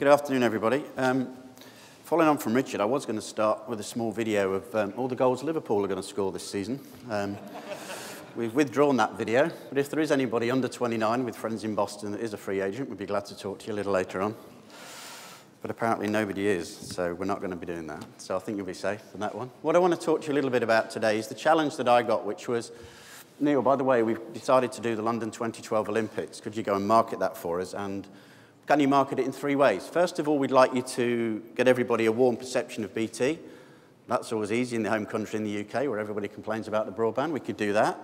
Good afternoon, everybody. Following on from Richard, I was going to start with a small video of all the goals Liverpool are going to score this season. We've withdrawn that video, but if there is anybody under 29 with friends in Boston that is a free agent, we'd be glad to talk to you a little later on. But apparently nobody is, so we're not going to be doing that. So I think you'll be safe on that one. What I want to talk to you a little bit about today is the challenge that I got, which was, Neil, by the way, we've decided to do the London 2012 Olympics. Could you go and market that for us? And can you market it in three ways? First of all, we'd like you to get everybody a warm perception of BT. That's always easy in the home country in the UK, where everybody complains about the broadband. We could do that.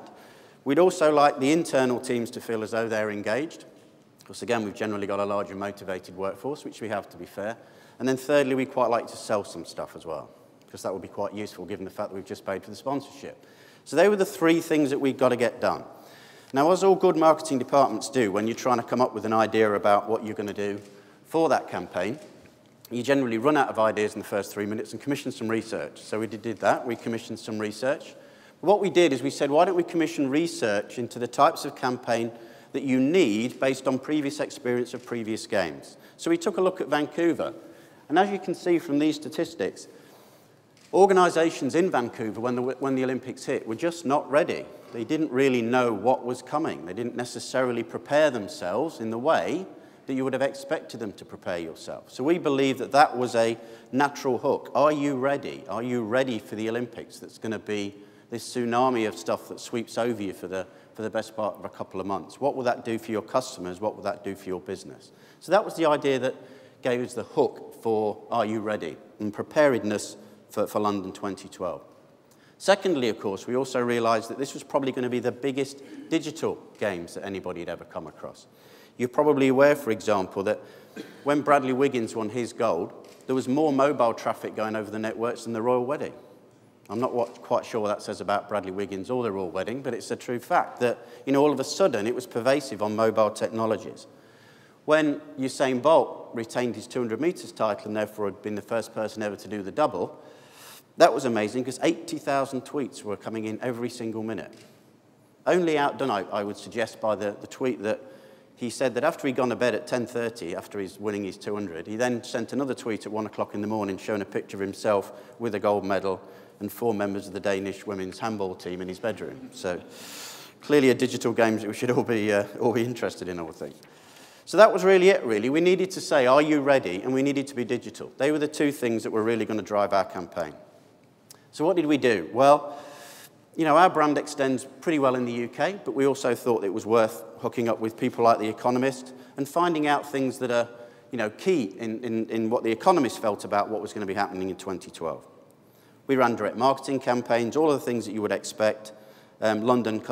We'd also like the internal teams to feel as though they're engaged. Because again, we've generally got a larger motivated workforce, which we have, to be fair. And then thirdly, we'd quite like to sell some stuff as well, because that would be quite useful given the fact that we've just paid for the sponsorship. So they were the three things that we've got to get done. Now, as all good marketing departments do, when you're trying to come up with an idea about what you're going to do for that campaign, you generally run out of ideas in the first 3 minutes and commission some research. So we did that. We commissioned some research. What we did is we said, why don't we commission research into the types of campaign that you need based on previous experience of previous games. So we took a look at Vancouver. And as you can see from these statistics, organisations in Vancouver, when the Olympics hit, were just not ready. They didn't really know what was coming. They didn't necessarily prepare themselves in the way that you would have expected them to prepare yourself. So we believe that that was a natural hook. Are you ready? Are you ready for the Olympics? That's going to be this tsunami of stuff that sweeps over you for the best part of a couple of months. What will that do for your customers? What will that do for your business? So that was the idea that gave us the hook for Are You Ready? And preparedness for London 2012. Secondly, of course, we also realised that this was probably going to be the biggest digital games that anybody had ever come across. You're probably aware, for example, that when Bradley Wiggins won his gold, there was more mobile traffic going over the networks than the royal wedding. I'm not quite sure what that says about Bradley Wiggins or the royal wedding, but it's a true fact that, all of a sudden it was pervasive on mobile technologies. When Usain Bolt retained his 200 metres title and therefore had been the first person ever to do the double, that was amazing because 80,000 tweets were coming in every single minute. Only outdone, I would suggest, by the tweet that he said that after he'd gone to bed at 10:30, after he's winning his 200, he then sent another tweet at 1 o'clock in the morning showing a picture of himself with a gold medal and 4 members of the Danish women's handball team in his bedroom. So clearly a digital game that we should all be interested in, I would think. So that was really it, really. We needed to say, are you ready? And we needed to be digital. They were the two things that were really going to drive our campaign. So what did we do? Well, our brand extends pretty well in the UK, but we also thought it was worth hooking up with people like The Economist and finding out things that are, key in what The Economist felt about what was going to be happening in 2012. We ran direct marketing campaigns, all of the things that you would expect, London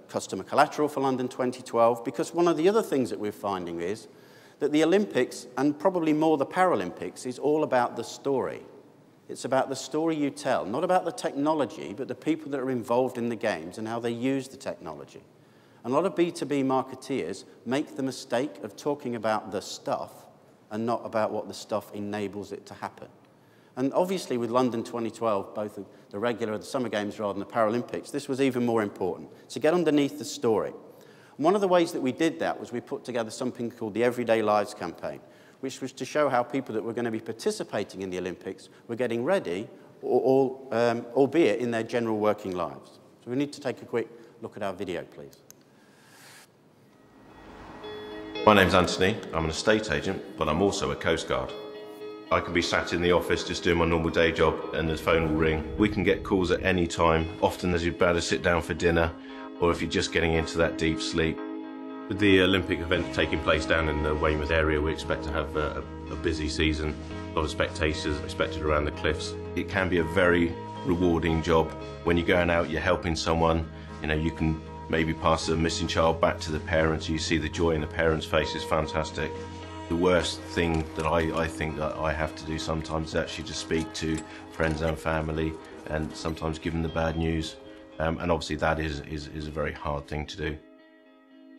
customer collateral for London 2012, because one of the other things that we're finding is that the Olympics, and probably more the Paralympics, is all about the story. It's about the story you tell, not about the technology, but the people that are involved in the games and how they use the technology. And a lot of B2B marketeers make the mistake of talking about the stuff and not about what the stuff enables it to happen. And obviously with London 2012, both the regular and the Summer Games rather than the Paralympics, this was even more important, to get underneath the story. And one of the ways that we did that was we put together something called the Everyday Lives campaign, which was to show how people that were going to be participating in the Olympics were getting ready, albeit in their general working lives. So we need to take a quick look at our video, please. My name's Anthony. I'm an estate agent, but I'm also a Coast Guard. I can be sat in the office just doing my normal day job and the phone will ring. We can get calls at any time, often as you're about to sit down for dinner or if you're just getting into that deep sleep. With the Olympic event taking place down in the Weymouth area, we expect to have a busy season. A lot of spectators expected around the cliffs. It can be a very rewarding job. When you're going out, you're helping someone. You can maybe pass a missing child back to the parents. You see the joy in the parents' faces, fantastic. The worst thing that I think that I have to do sometimes is actually to speak to friends and family and sometimes give them the bad news. And obviously that is a very hard thing to do.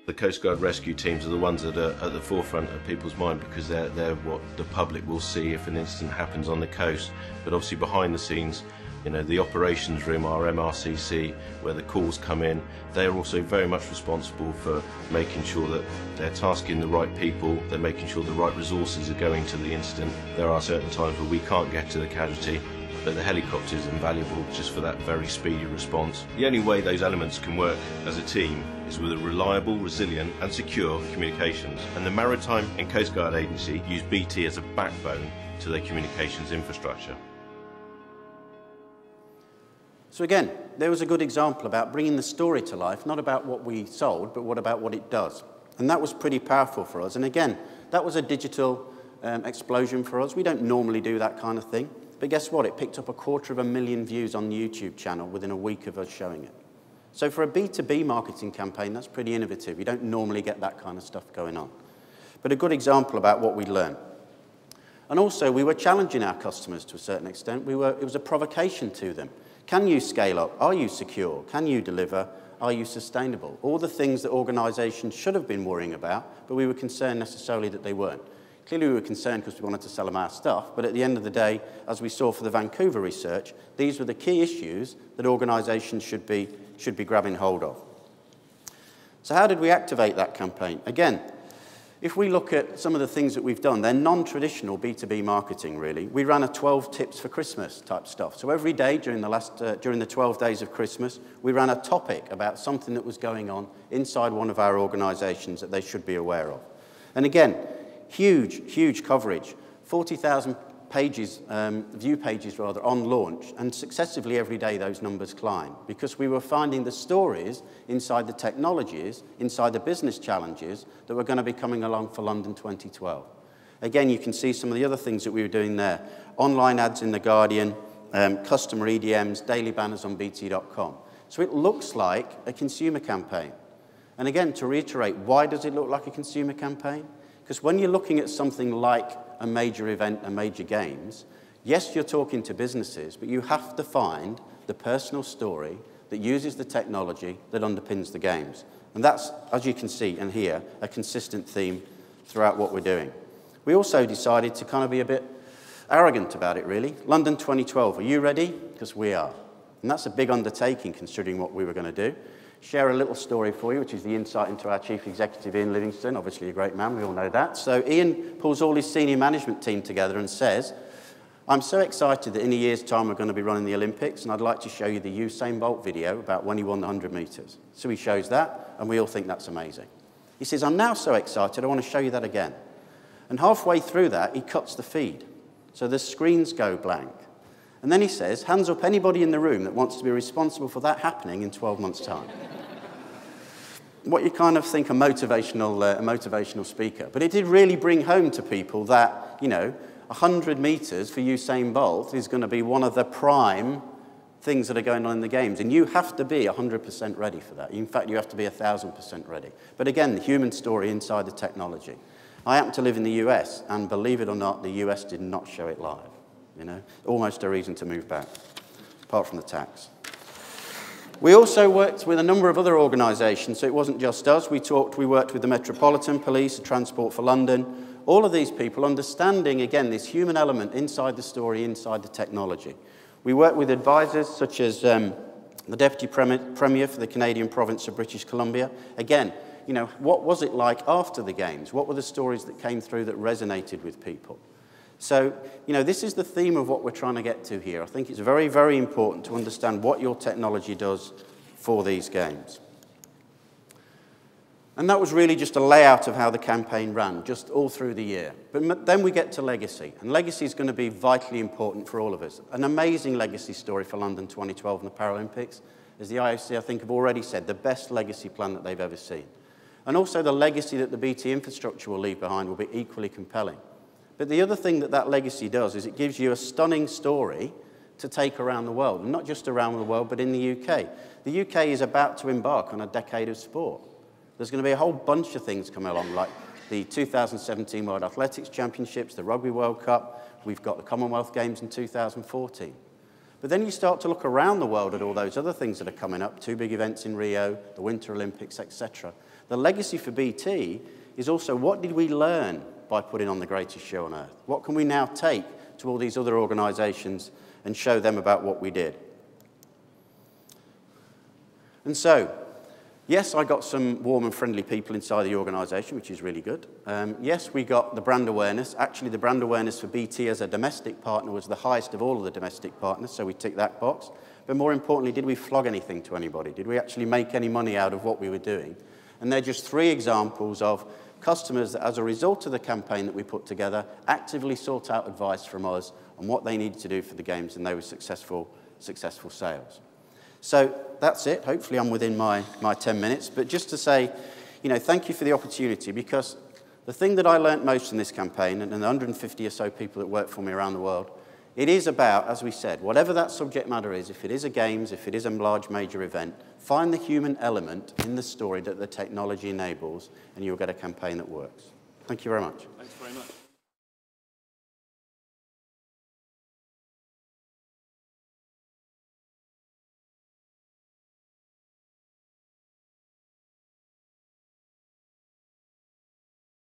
The Coast Guard rescue teams are the ones that are at the forefront of people's mind because they're what the public will see if an incident happens on the coast. But obviously behind the scenes, You know, the operations room, our MRCC, where the calls come in, they're also very much responsible for making sure that they're tasking the right people, they're making sure the right resources are going to the incident. There are certain times where we can't get to the casualty, but the helicopter is invaluable just for that very speedy response. The only way those elements can work as a team is with a reliable, resilient and secure communications. And the Maritime and Coast Guard Agency use BT as a backbone to their communications infrastructure. So again, there was a good example about bringing the story to life, not about what we sold, but about what it does. And that was pretty powerful for us. And again, that was a digital explosion for us. We don't normally do that kind of thing. But guess what? It picked up 250,000 views on the YouTube channel within a week of us showing it. So for a B2B marketing campaign, that's pretty innovative. You don't normally get that kind of stuff going on. But a good example about what we learned. And also, we were challenging our customers to a certain extent. It was a provocation to them. Can you scale up? Are you secure? Can you deliver? Are you sustainable? All the things that organisations should have been worrying about, but we were concerned necessarily that they weren't. Clearly, we were concerned because we wanted to sell them our stuff, but at the end of the day, as we saw for the Vancouver research, these were the key issues that organisations should be grabbing hold of. So how did we activate that campaign? Again, if we look at some of the things that we've done, they're non-traditional B2B marketing, really. We ran a 12 tips for Christmas type stuff. So every day during the 12 days of Christmas, we ran a topic about something that was going on inside one of our organisations that they should be aware of. And again, huge coverage, 40,000 pages, view pages rather, on launch, and successively every day those numbers climb because we were finding the stories inside the technologies, inside the business challenges that were going to be coming along for London 2012. Again, you can see some of the other things that we were doing there. Online ads in The Guardian, customer EDMs, daily banners on bt.com. So it looks like a consumer campaign. And again, to reiterate, why does it look like a consumer campaign? Because when you're looking at something like a major event and major games, yes, you're talking to businesses, but you have to find the personal story that uses the technology that underpins the games. And that's, as you can see and hear, a consistent theme throughout what we're doing. We also decided to kind of be a bit arrogant about it, really. London 2012, are you ready? Because we are. And that's a big undertaking considering what we were going to do. Share a little story for you, which is the insight into our Chief Executive, Ian Livingston, obviously a great man, we all know that. So Ian pulls all his senior management team together and says, I'm so excited that in a year's time we're going to be running the Olympics, and I'd like to show you the Usain Bolt video about when he won the 100 metres. So he shows that, and we all think that's amazing. He says, I'm now so excited, I want to show you that again. And halfway through that, he cuts the feed. So the screens go blank. And then he says, hands up anybody in the room that wants to be responsible for that happening in 12 months' time. What you kind of think a motivational speaker. But it did really bring home to people that, you know, 100 metres for Usain Bolt is going to be one of the prime things that are going on in the games. And you have to be 100% ready for that. In fact, you have to be 1,000% ready. But again, the human story inside the technology. I happen to live in the US, and believe it or not, the US did not show it live. You know, almost a reason to move back, apart from the tax. We also worked with a number of other organisations, so it wasn't just us. We worked with the Metropolitan Police, Transport for London, all of these people understanding, again, this human element inside the story, inside the technology. We worked with advisors such as the Deputy Premier for the Canadian province of British Columbia. Again, you know, what was it like after the games? What were the stories that came through that resonated with people? So, you know, this is the theme of what we're trying to get to here. I think it's very, very important to understand what your technology does for these games. And that was really just a layout of how the campaign ran, just all through the year. But then we get to legacy, and legacy is going to be vitally important for all of us. An amazing legacy story for London 2012 and the Paralympics. As the IOC, I think, have already said, the best legacy plan that they've ever seen. And also the legacy that the BT infrastructure will leave behind will be equally compelling. But the other thing that that legacy does is it gives you a stunning story to take around the world, and not just around the world, but in the UK. The UK is about to embark on a decade of sport. There's going to be a whole bunch of things coming along, like the 2017 World Athletics Championships, the Rugby World Cup, we've got the Commonwealth Games in 2014. But then you start to look around the world at all those other things that are coming up, two big events in Rio, the Winter Olympics, etc. The legacy for BT is also, what did we learn by putting on the greatest show on earth? What can we now take to all these other organisations and show them about what we did. And so, yes, I got some warm and friendly people inside the organisation, which is really good. Yes, we got the brand awareness. Actually, the brand awareness for BT as a domestic partner was the highest of all of the domestic partners, so we ticked that box. But more importantly, did we flog anything to anybody? Did we actually make any money out of what we were doing? And they're just 3 examples of customers that, as a result of the campaign that we put together, actively sought out advice from us on what they needed to do for the games, and they were successful sales. So that's it. Hopefully I'm within my 10 minutes. But just to say, thank you for the opportunity, because the thing that I learnt most in this campaign, and the 150 or so people that work for me around the world, it is about, as we said, whatever that subject matter is, if it is a games, if it is a large major event, find the human element in the story that the technology enables, and you'll get a campaign that works. Thank you very much. Thanks very much.